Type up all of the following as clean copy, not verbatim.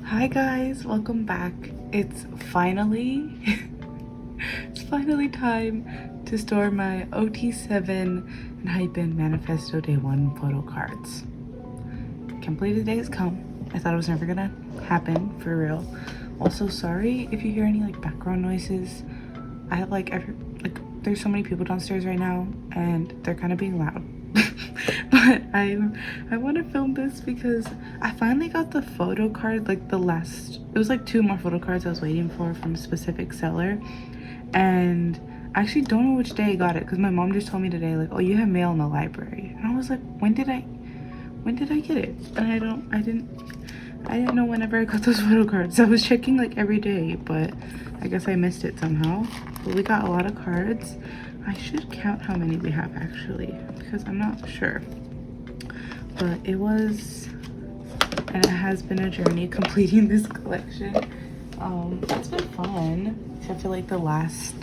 Hi guys, welcome back. It's finally time to store my ot7 Enhypen Manifesto Day 1 photo cards. Can't believe the day has come. I thought it was never gonna happen, for real. Also, sorry if you hear any like background noises. I have there's so many people downstairs right now and they're kind of being loud. But I want to film this because I finally got the photo card, like it was like 2 more photo cards I was waiting for from a specific seller, and I actually don't know which day I got it because my mom just told me today, like, oh, you have mail in the library, and I was like, when did I get it? And I didn't know whenever I got those photo cards. I was checking like every day, but I guess I missed it somehow. But we got a lot of cards. I should count how many we have actually, because I'm not sure. But it has been a journey completing this collection. It's been fun. I feel like the last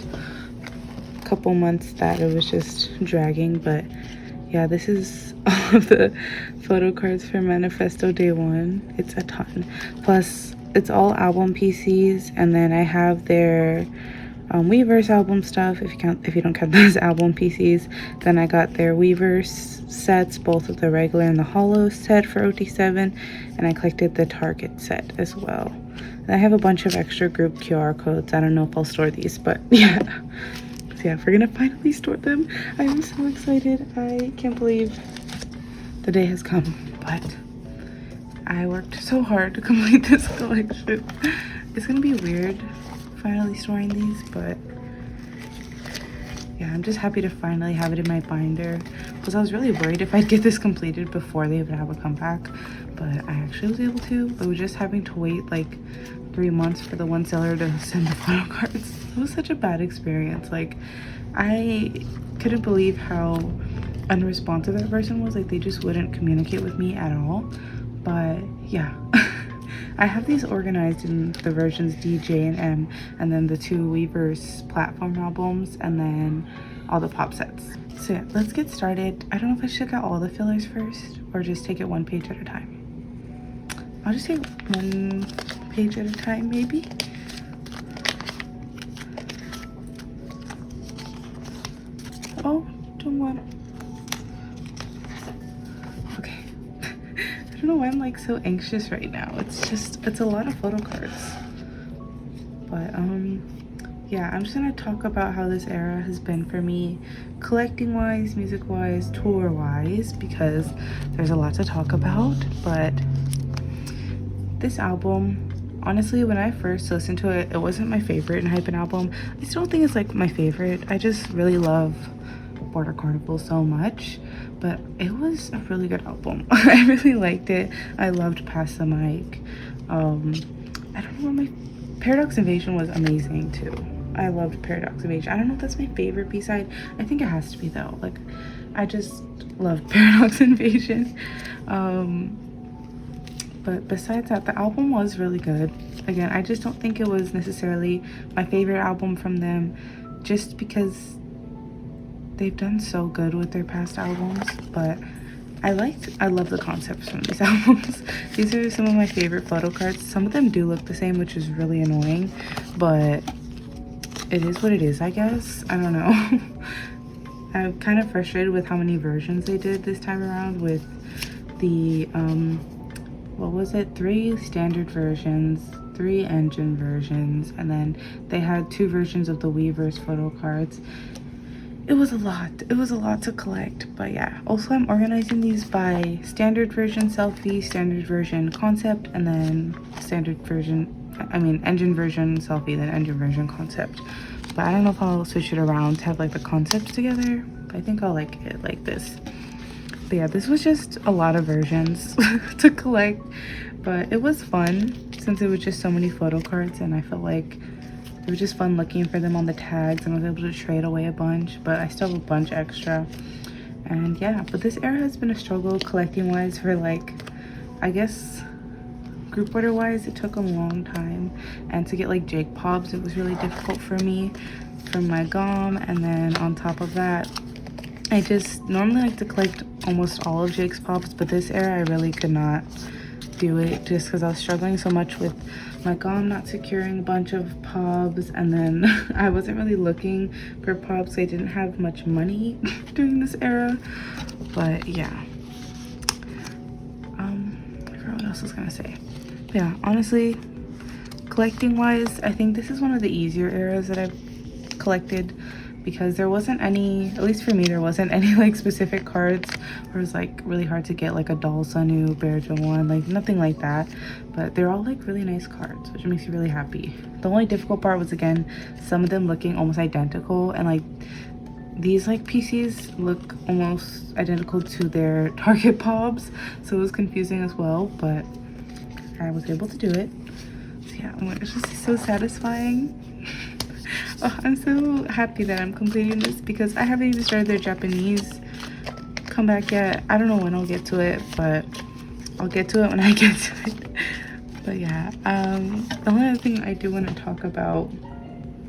couple months that it was just dragging, but yeah, this is all of the photo cards for Manifesto Day 1. It's a ton. Plus, it's all album PCs, and then I have their Weverse album stuff, if you don't count those album PCs. Then I got their Weverse sets, both of the regular and the hollow set for ot7, and I collected the Target set as well. And I have a bunch of extra group QR codes. I don't know if I'll store these, but yeah. So yeah, we're gonna finally store them. I am so excited. I can't believe the day has come, but I worked so hard to complete this collection. It's gonna be weird finally storing these, but yeah, I'm just happy to finally have it in my binder, because I was really worried if I'd get this completed before they would have a comeback, but I actually was able to. I was just having to wait like 3 months for the one seller to send the photo cards. It was such a bad experience. Like, I couldn't believe how unresponsive that person was. Like, they just wouldn't communicate with me at all. But yeah. I have these organized in the versions D, J, and M, and then the 2 Weverse platform albums, and then all the pop sets. So yeah, let's get started. I don't know if I should check out all the fillers first or just take it 1 page at a time. I'll just take 1 page at a time, maybe. Oh, don't want. Okay. I don't know why I'm like so anxious right now. It's a lot of photo cards. But yeah, I'm just gonna talk about how this era has been for me, collecting wise, music wise, tour wise, because there's a lot to talk about. But this album, honestly, when I first listened to it, it wasn't my favorite Enhypen album. I still don't think it's like my favorite. I just really love Border Carnival so much, but it was a really good album. I really liked it. I loved Pass the Mic. I don't know what Paradox Invasion was amazing too. I loved Paradox Invasion. I don't know if that's my favorite B-side. I think it has to be though. Like, I just loved Paradox Invasion. But besides that, the album was really good. Again, I just don't think it was necessarily my favorite album from them, just because they've done so good with their past albums. But I love the concepts from these albums. These are some of my favorite photo cards. Some of them do look the same, which is really annoying, but it is what it is, I guess. I don't know. I'm kind of frustrated with how many versions they did this time around with the what was it, 3 standard versions, 3 engine versions, and then they had 2 versions of the Weverse photo cards. It was a lot to collect. But yeah, also I'm organizing these by standard version selfie, standard version concept, and then engine version selfie, then engine version concept. But I don't know if I'll switch it around to have like the concepts together, but I think I'll like it like this. But yeah, this was just a lot of versions to collect, but it was fun since it was just so many photo cards, and I felt like it was just fun looking for them on the tags, and I was able to trade away a bunch, but I still have a bunch extra. And yeah, but this era has been a struggle collecting wise for, like, I guess group order wise, it took a long time. And to get like Jake Pops, it was really difficult for me from my GOM. And then on top of that, I just normally like to collect almost all of Jake's Pops, but this era I really could not do it just because I was struggling so much with my gum not securing a bunch of pobs, and then I wasn't really looking for pobs. I didn't have much money during this era, but yeah. I forgot what else I was gonna say. Yeah, honestly, collecting wise, I think this is one of the easier eras that I've collected, because there wasn't any, at least for me, there wasn't any like specific cards where it was like really hard to get, like a Doll Sunu, Bearjo one, like nothing like that. But they're all like really nice cards, which makes me really happy. The only difficult part was, again, some of them looking almost identical, and like these like PCs look almost identical to their Target Pobs, so it was confusing as well, but I was able to do it. So yeah, it's just so satisfying. Oh, I'm so happy that I'm completing this, because I haven't even started their Japanese comeback yet. I don't know when I'll get to it, but I'll get to it when I get to it. But yeah, the only other thing I do want to talk about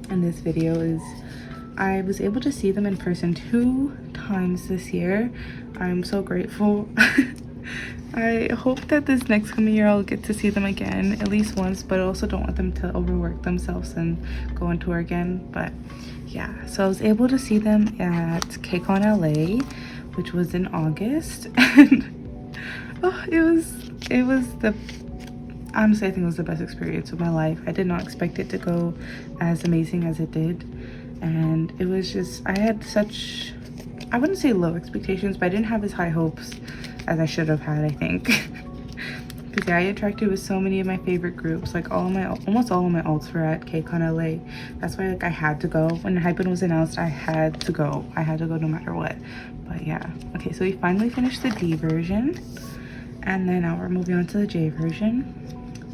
in this video is I was able to see them in person 2 times this year. I'm so grateful. I hope that this next coming year I'll get to see them again at least once, but I also don't want them to overwork themselves and go on tour again. But yeah, so I was able to see them at kcon LA, which was in August, and oh, it was the, honestly, I think it was the best experience of my life. I did not expect it to go as amazing as it did, and it was just, I had such, I wouldn't say low expectations, but I didn't have as high hopes as I should have had, I think. Because yeah, I interacted with so many of my favorite groups. Like almost all of my alts were at kcon LA. That's why like I had to go. When Enhypen was announced, I had to go. I had to go no matter what. But yeah. Okay, so we finally finished the D version, and then now we're moving on to the J version.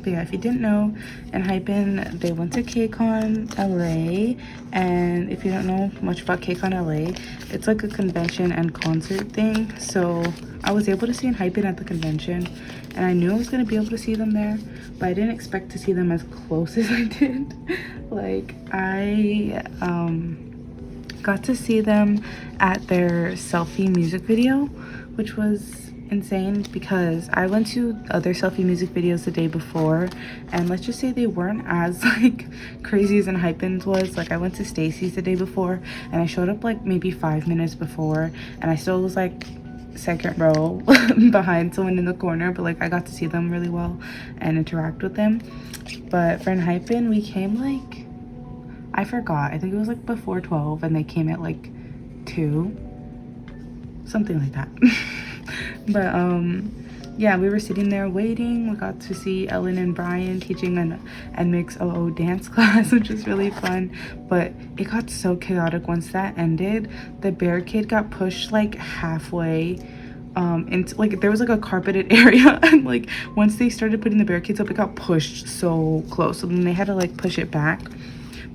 But yeah, if you didn't know, Enhypen, they went to kcon LA, and if you don't know much about kcon LA, it's like a convention and concert thing. So I was able to see Enhypen at the convention, and I knew I was going to be able to see them there, but I didn't expect to see them as close as I did. Like, I got to see them at their selfie music video, which was insane, because I went to other selfie music videos the day before, and let's just say they weren't as like crazy as Enhypen's was. Like, I went to Stacy's the day before, and I showed up like maybe 5 minutes before, and I still was like second row behind someone in the corner, but like I got to see them really well and interact with them. But for Enhypen, we came like, I forgot, I think it was like before 12, and they came at like 2, something like that. But yeah, we were sitting there waiting. We got to see Ellen and Brian teaching an NMIX OO dance class, which was really fun. But it got so chaotic once that ended. The barricade got pushed like halfway into, like, there was like a carpeted area, and like once they started putting the barricades up, it got pushed so close, so then they had to like push it back.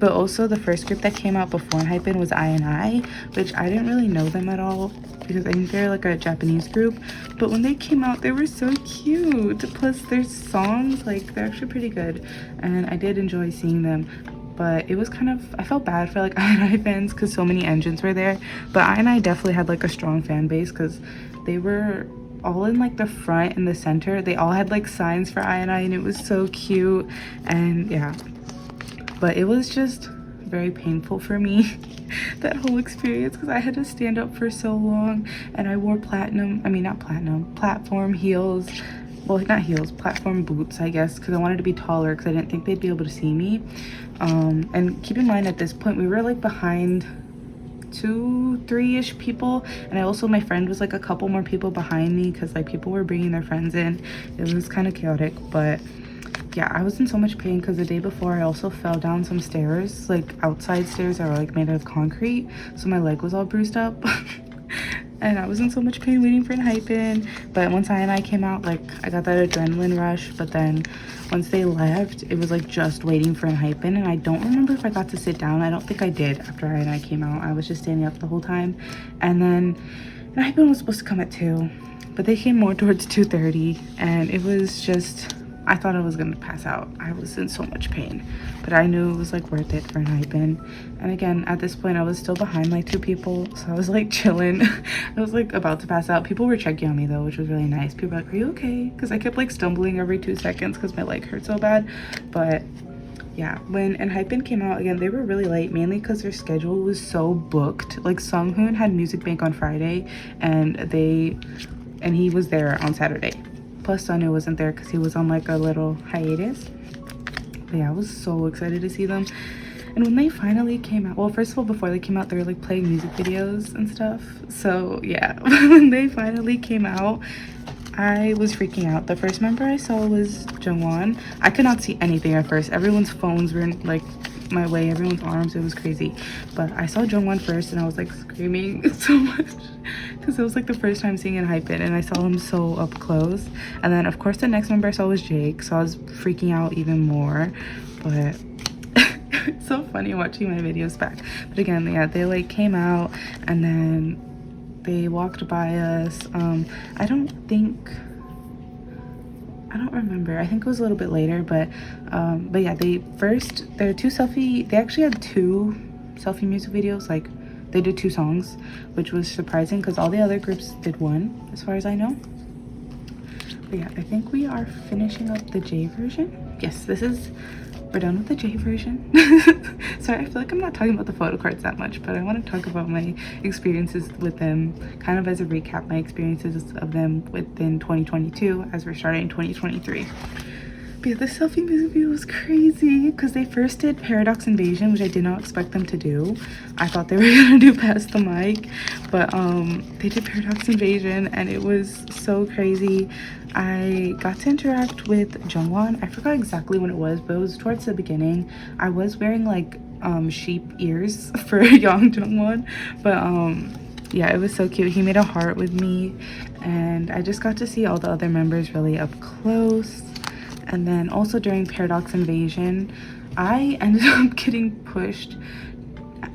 But also the first group that came out before Enhypen was I, which I didn't really know them at all, because I think they're like a Japanese group. But when they came out, they were so cute. Plus their songs, like, they're actually pretty good, and I did enjoy seeing them. But it was kind of, I felt bad for like I fans, because so many engines were there. But I definitely had like a strong fan base, because they were all in like the front and the center. They all had like signs for and it was so cute. And yeah, but it was just very painful for me, that whole experience, because I had to stand up for so long, and I wore platform heels, well, not heels, platform boots, I guess, because I wanted to be taller, because I didn't think they'd be able to see me. And keep in mind, at this point we were like behind 2-3-ish people, and my friend was like a couple more people behind me, because like people were bringing their friends in. It was kind of chaotic. But yeah, I was in so much pain, because the day before I also fell down some stairs, like outside stairs that were like made out of concrete, so my leg was all bruised up. And I was in so much pain waiting for Enhypen. But once I came out, like, I got that adrenaline rush. But then once they left, it was like just waiting for Enhypen, and I don't remember if I got to sit down. I don't think I did. After I came out, I was just standing up the whole time. And then Enhypen was supposed to come at 2, but they came more towards 2:30, and it was just, I thought I was gonna pass out. I was in so much pain, but I knew it was like worth it for Enhypen. And again, at this point I was still behind like 2 people, so I was like chilling. I was like about to pass out. People were checking on me though, which was really nice. People were like, are you okay? Because I kept like stumbling every 2 seconds because my leg hurt so bad. But yeah, when Enhypen came out, again, they were really late, mainly because their schedule was so booked. Like Sunghoon had Music Bank on Friday, and he was there on Saturday. Plus Sunwoo wasn't there because he was on like a little hiatus. But yeah, I was so excited to see them. And when they finally came out, well, first of all, before they came out, they were like playing music videos and stuff. So yeah, when they finally came out, I was freaking out. The first member I saw was Jungwon. I could not see anything at first. Everyone's phones were in like my way, everyone's arms. It was crazy. But I saw Jungwon first, and I was like screaming so much because it was like the first time seeing Enhypen, and I saw him so up close. And then of course the next member I saw was Jake, so I was freaking out even more. But it's so funny watching my videos back. But again, yeah, they like came out, and then they walked by us. I don't remember. I think it was a little bit later, but yeah, they actually had 2 selfie music videos. Like they did 2 songs, which was surprising because all the other groups did 1 as far as I know. But yeah, I think we are finishing up the J version. Yes, we're done with the J version. Sorry, I feel like I'm not talking about the photo cards that much, but I want to talk about my experiences with them, kind of as a recap, my experiences of them within 2022 as we're starting 2023. But yeah, the selfie music video was crazy because they first did Paradox Invasion, which I did not expect them to do. I thought they were gonna do Pass the Mic, but they did Paradox Invasion, and it was so crazy. I got to interact with Jungwon. I forgot exactly when it was, but it was towards the beginning. I was wearing like sheep ears for young Jungwon, but yeah, it was so cute. He made a heart with me, and I just got to see all the other members really up close. And then also during Paradox Invasion, I ended up getting pushed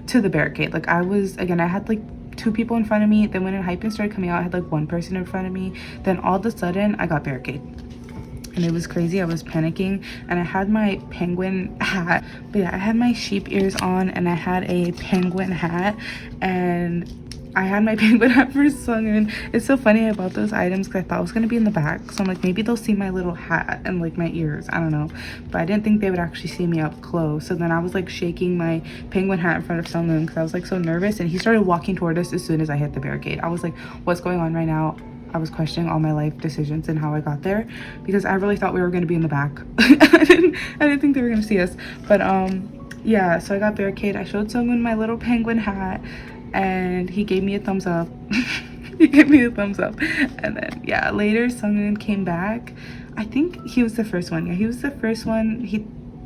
to the barricade. Like I had like 2 people in front of me. Then when Enhypen started coming out, I had like 1 person in front of me. Then all of a sudden I got barricade, and it was crazy. I was panicking, and I had my penguin hat. But yeah, I had my sheep ears on, and I had a penguin hat, and I had my penguin hat for Sunghoon. It's so funny about those items because I thought I was going to be in the back. So I'm like, maybe they'll see my little hat and like my ears. I don't know. But I didn't think they would actually see me up close. So then I was like shaking my penguin hat in front of Sunghoon because I was like so nervous. And he started walking toward us as soon as I hit the barricade. I was like, what's going on right now? I was questioning all my life decisions and how I got there because I really thought we were going to be in the back. I didn't think they were going to see us. But yeah, so I got barricade. I showed Sunghoon my little penguin hat, and he gave me a thumbs up. He gave me a thumbs up. And then yeah, later Sunghoon came back. I think he was the first one. Yeah, he was the first one. He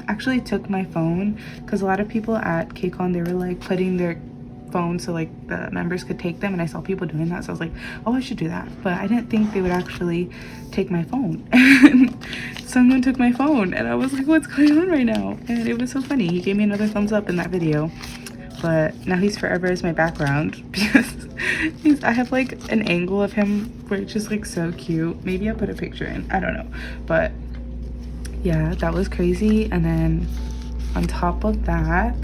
actually took my phone because a lot of people at kcon, they were like putting their phone so like the members could take them, and I saw people doing that, so I was like, oh, I should do that. But I didn't think they would actually take my phone. And someone took my phone, and I was like, what's going on right now? And it was so funny. He gave me another thumbs up in that video. But now he's forever as my background because I have like an angle of him where it's just like so cute. Maybe I'll put a picture in, I don't know. But yeah, that was crazy. And then on top of that,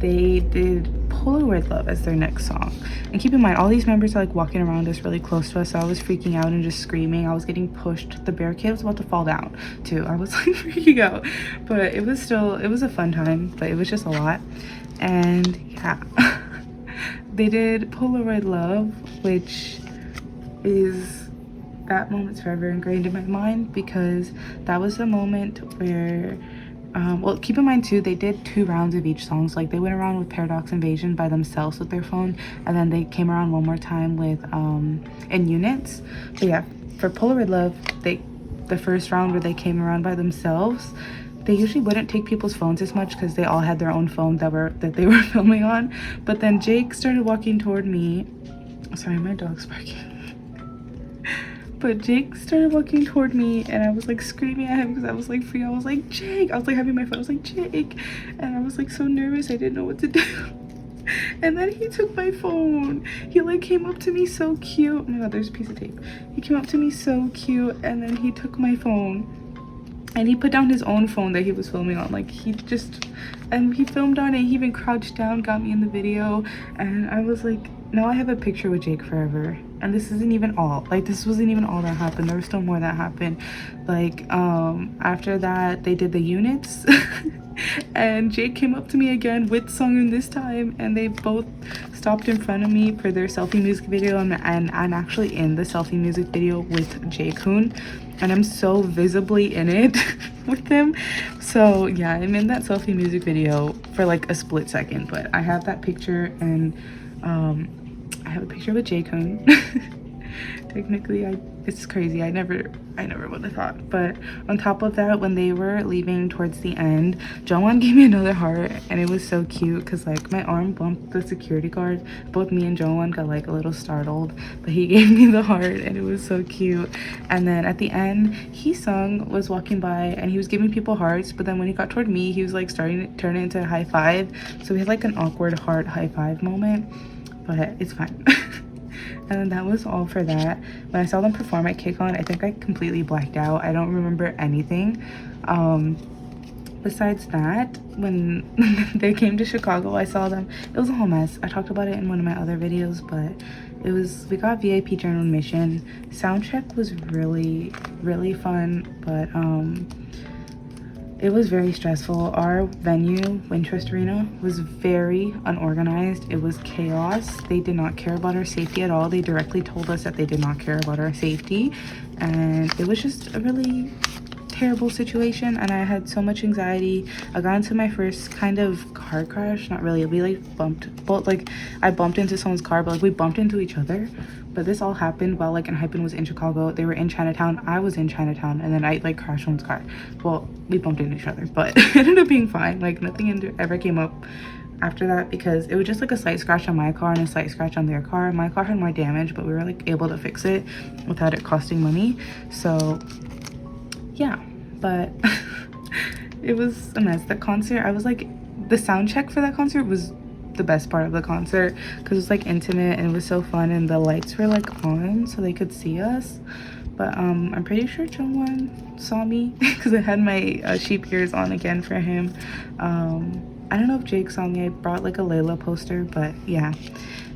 they did Polaroid Love as their next song. And keep in mind, all these members are like walking around us really close to us, so I was freaking out and just screaming. I was getting pushed. The barricade was about to fall down too. I was like freaking out. But it was a fun time, but it was just a lot. And yeah, they did Polaroid Love, which is, that moment's forever ingrained in my mind because that was the moment where well, keep in mind too, they did 2 rounds of each song. So like they went around with Paradox Invasion by themselves with their phone, and then they came around one more time with in units. But yeah, for Polaroid Love, the first round where they came around by themselves, they usually wouldn't take people's phones as much because they all had their own phone that they were filming on. But then Jake started walking toward me. Sorry, my dog's barking. But Jake started walking toward me, and I was like screaming at him because I was like free. I was like, Jake. I was like having my phone. I was like, Jake. And I was like so nervous. I didn't know what to do. And then he took my phone. He like came up to me so cute. Oh my god, there's a piece of tape. He came up to me so cute, and then he took my phone. And he put down his own phone that he was filming on. Like, he just, and he filmed on it. He even crouched down, got me in the video. And I was like, now I have a picture with Jake forever. And this isn't even all. Like, this wasn't even all that happened. There was still more that happened. Like, after that, they did the units. And Jake came up to me again with Sunghoon this time. And they both stopped in front of me for their selfie music video. And I'm actually in the selfie music video with Jaekoon. And I'm so visibly in it with them. So yeah, I'm in that selfie music video for like a split second, but I have that picture, and I have a picture with Jaekoon. Technically, it's crazy. I never would have thought. But on top of that, when they were leaving towards the end, Jongwon gave me another heart, and it was so cute because like my arm bumped the security guard. Both me and Jongwon got like a little startled, but he gave me the heart, and it was so cute. And then at the end, Heesung was walking by and he was giving people hearts, but then when he got toward me, he was like starting to turn it into a high five. So we had like an awkward heart high five moment, but it's fine. And that was all for that. When I saw them perform at kcon, I think I completely blacked out. I don't remember anything. Besides that, when they came to Chicago, I saw them. It was a whole mess. I talked about it in one of my other videos, but we got VIP general admission. Soundcheck was really, really fun, but it was very stressful. Our venue, Wintrust Arena, was very unorganized. It was chaos. They did not care about our safety at all. They directly told us that they did not care about our safety. And it was just a really terrible situation, and I had so much anxiety. I got into my first kind of car crash. Not really. We like bumped, but like I bumped into someone's car, but like we bumped into each other. But this all happened while like Enhypen was in Chicago. They were in Chinatown. I was in Chinatown, and then I like crashed someone's car. Well, we bumped into each other, but it ended up being fine. Like nothing ever came up after that, because it was just like a slight scratch on my car and a slight scratch on their car. My car had more damage, but we were like able to fix it without it costing money. So yeah, but it was a mess. The concert, I was like, the sound check for that concert was the best part of the concert because it was like intimate and it was so fun, and the lights were like on so they could see us. But I'm pretty sure Jongwon saw me because I had my sheep ears on again for him. I don't know if Jake saw me. I brought like a Layla poster, but yeah.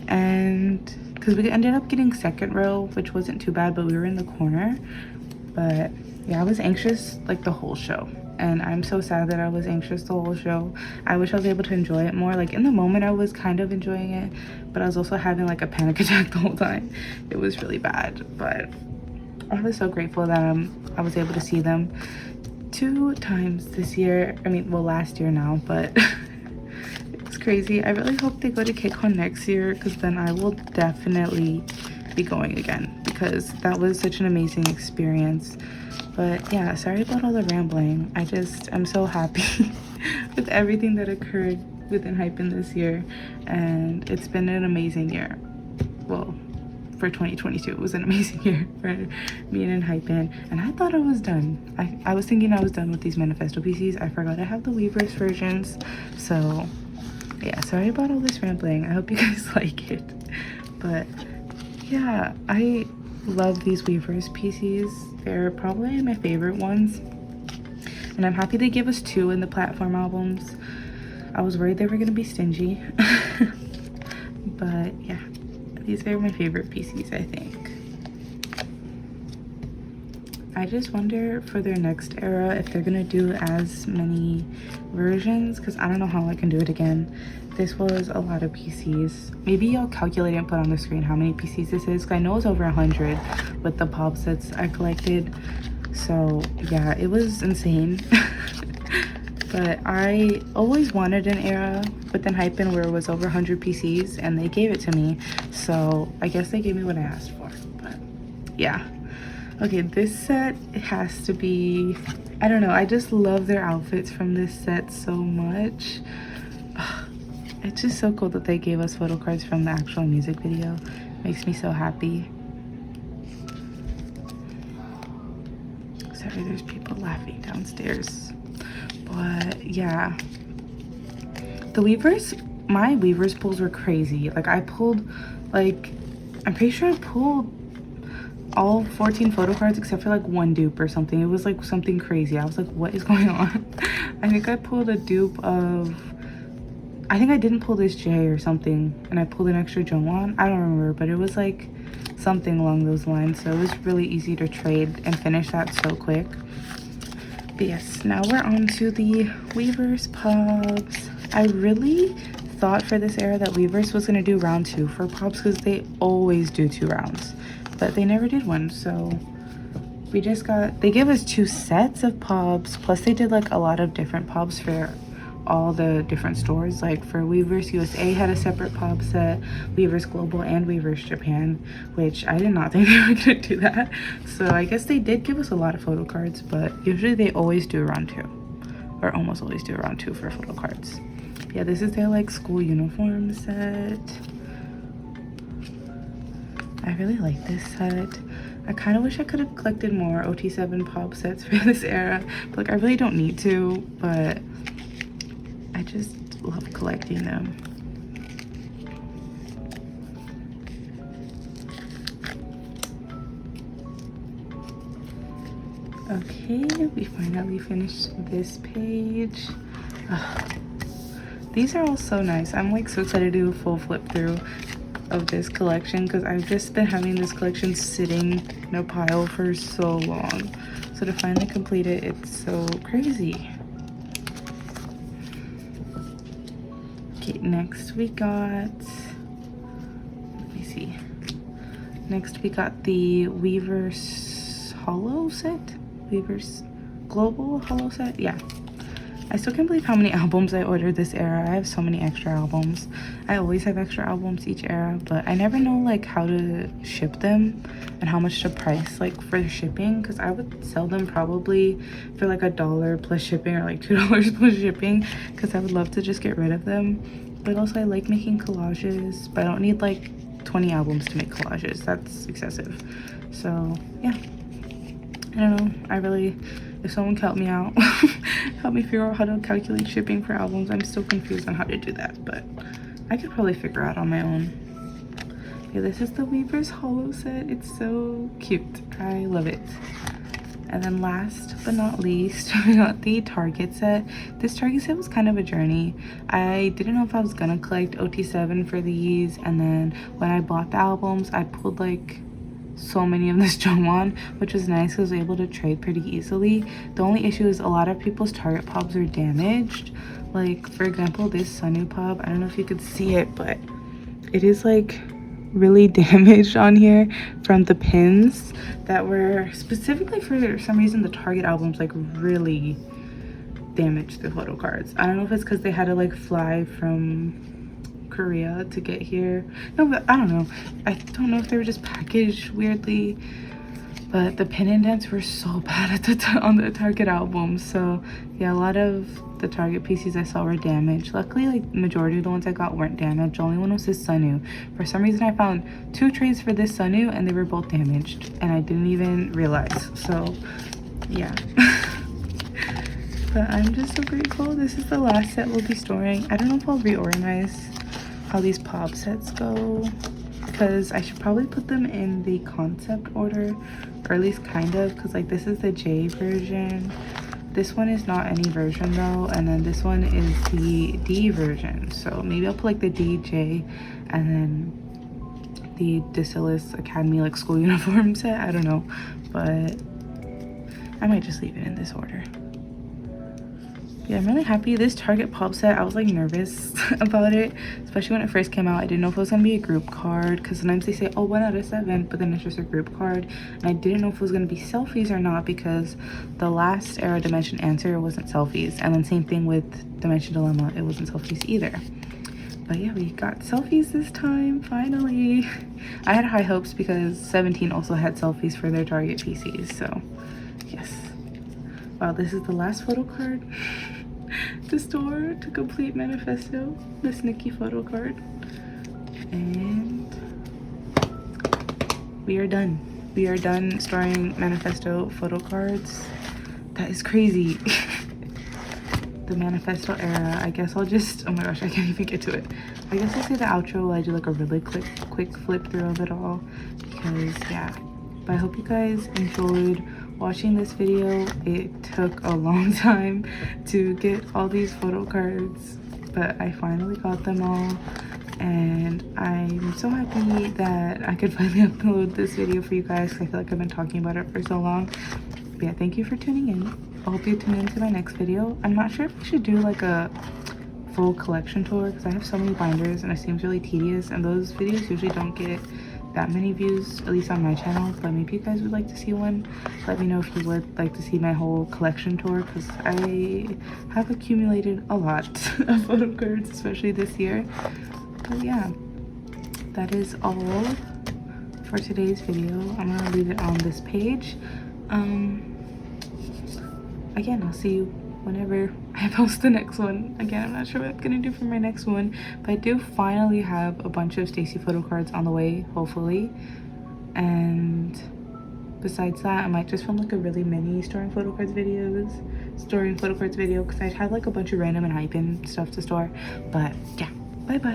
And because we ended up getting second row, which wasn't too bad, but we were in the corner. But yeah, I was anxious like the whole show, and I'm so sad that I was anxious the whole show. I wish I was able to enjoy it more. Like in the moment I was kind of enjoying it, but I was also having like a panic attack the whole time. It was really bad, but I was so grateful that I was able to see them 2 times this year. I mean, well, last year now, but it was crazy. I really hope they go to kcon next year, because then I will definitely be going again, because that was such an amazing experience. But yeah, sorry about all the rambling. I'm so happy with everything that occurred with Enhypen this year, and it's been an amazing year. Well, for 2022, it was an amazing year for me and Enhypen, and I thought I was done. I was thinking I was done with these Manifesto PCs. I forgot I have the Weverse versions, so yeah, sorry about all this rambling. I hope you guys like it. But yeah, I love these Weverse PCs. They're probably my favorite ones, and I'm happy they gave us 2 in the platform albums. I was worried they were gonna be stingy. But yeah, these are my favorite PCs, I think. I just wonder for their next era if they're gonna do as many versions, because I don't know how I can do it again. This was a lot of PCs. Maybe I'll calculate and put on the screen how many PCs this is, because I know it's over 100 with the pop sets I collected. So yeah, it was insane. But I always wanted an era with Enhypen where it was over 100 PCs, and they gave it to me. So I guess they gave me what I asked for. But yeah. Okay, this set, it has to be, I don't know, I just love their outfits from this set so much. It's just so cool that they gave us photo cards from the actual music video. Makes me so happy. Sorry, there's people laughing downstairs. But yeah, the Weverse, my Weverse pulls were crazy. Like I pulled, like, I'm pretty sure I pulled all 14 photo cards except for like one dupe or something. It was like something crazy. I was like, what is going on? I think I pulled a dupe of, I think I didn't pull this J or something, and I pulled an extra Jongwon. I don't remember, but it was like something along those lines. So it was really easy to trade and finish that so quick. But yes, now we're on to the Weverse Pops. I really thought for this era that Weverse was gonna do round 2 for Pops because they always do 2 rounds, but they never did one. So we just got, they gave us 2 sets of Pops, plus they did like a lot of different Pops for all the different stores. Like for Weverse USA had a separate pop set, Weverse Global and Weverse Japan, which I did not think they were gonna do that. So I guess they did give us a lot of photo cards, but usually they always do round 2, or almost always do round 2 for photo cards. Yeah, this is their like school uniform set. I really like this set. I kind of wish I could have collected more ot7 pop sets for this era, but like I really don't need to, but I just love collecting them. Okay, we finally finished this page. These are all so nice. I'm like so excited to do a full flip through of this collection because I've just been having this collection sitting in a pile for so long. So to finally complete it, it's so crazy. Okay, next we got, let me see. Next we got the Weverse Holo set? Weverse Global Holo set? Yeah. I still can't believe how many albums I ordered this era. I have so many extra albums. I always have extra albums each era, but I never know like how to ship them and how much to price like for shipping, because I would sell them probably for like $1 plus shipping or like $2 plus shipping, because I would love to just get rid of them. But also I like making collages, but I don't need like 20 albums to make collages. That's excessive. So yeah, I don't know. I really, if someone can help me out, help me figure out how to calculate shipping for albums. I'm still confused on how to do that, but I could probably figure out on my own. Yeah, this is the Weverse Holo set. It's so cute. I love it. And then last but not least, we got the Target set. This Target set was kind of a journey. I didn't know if I was gonna collect ot7 for these, and then when I bought the albums, I pulled like so many of this Jongwon, which was nice because I was able to trade pretty easily. The only issue is a lot of people's Target pops are damaged. Like for example, this Sunny pop, I don't know if you could see it, but it is like really damaged on here from the pins that were specifically for some reason the Target albums like really damaged the photo cards. I don't know if it's because they had to like fly from Korea to get here. No, but I don't know. I don't know if they were just packaged weirdly, but the pin indents were so bad at the on the Target album. So yeah, a lot of the Target PCs I saw were damaged. Luckily, like majority of the ones I got weren't damaged. The only one was this Sunu. For some reason I found 2 trays for this Sunu and they were both damaged and I didn't even realize. So yeah. But I'm just so grateful. This is the last set we'll be storing. I don't know if I'll reorganize how these pop sets go, because I should probably put them in the concept order, or at least kind of, because like this is the J version, this one is not any version though, and then this one is the D version. So maybe I'll put like the DJ and then the Desilis Academy like school uniform set. I don't know, but I might just leave it in this order. Yeah, I'm really happy. This Target pop set, I was like nervous about it, especially when it first came out. I didn't know if it was gonna be a group card, because sometimes they say, oh, 1 out of 7, but then it's just a group card. And I didn't know if it was gonna be selfies or not, because the last era Dimension Answer wasn't selfies, and then same thing with Dimension Dilemma, it wasn't selfies either. But yeah, we got selfies this time, finally. I had high hopes because 17 also had selfies for their Target PCs, so yes. Wow, this is the last photo card to store to complete Manifesto, this Nikki photo card. And we are done. We are done storing Manifesto photo cards. That is crazy. The Manifesto era. I guess I'll just, oh my gosh, I can't even get to it. I guess I'll say the outro while I do like a really quick flip through of it all, because yeah, But I hope you guys enjoyed watching this video. It took a long time to get all these photo cards, but I finally got them all, and I'm so happy that I could finally upload this video for you guys, because I feel like I've been talking about it for so long. But yeah, thank you for tuning in. I hope you tune into my next video. I'm not sure if I should do like a full collection tour, because I have so many binders and it seems really tedious, and those videos usually don't get that many views, at least on my channel. But maybe you guys would like to see one. Let me know if you would like to see my whole collection tour, because I have accumulated a lot of photo cards, especially this year. But yeah, that is all for today's video. I'm gonna leave it on this page. Again, I'll see you whenever I post the next one. Again, I'm not sure what I'm gonna do for my next one, but I do finally have a bunch of Stacy photo cards on the way, hopefully. And besides that, I might just film like a really mini storing photo cards video, because I had like a bunch of random Enhypen stuff to store. But yeah, bye bye.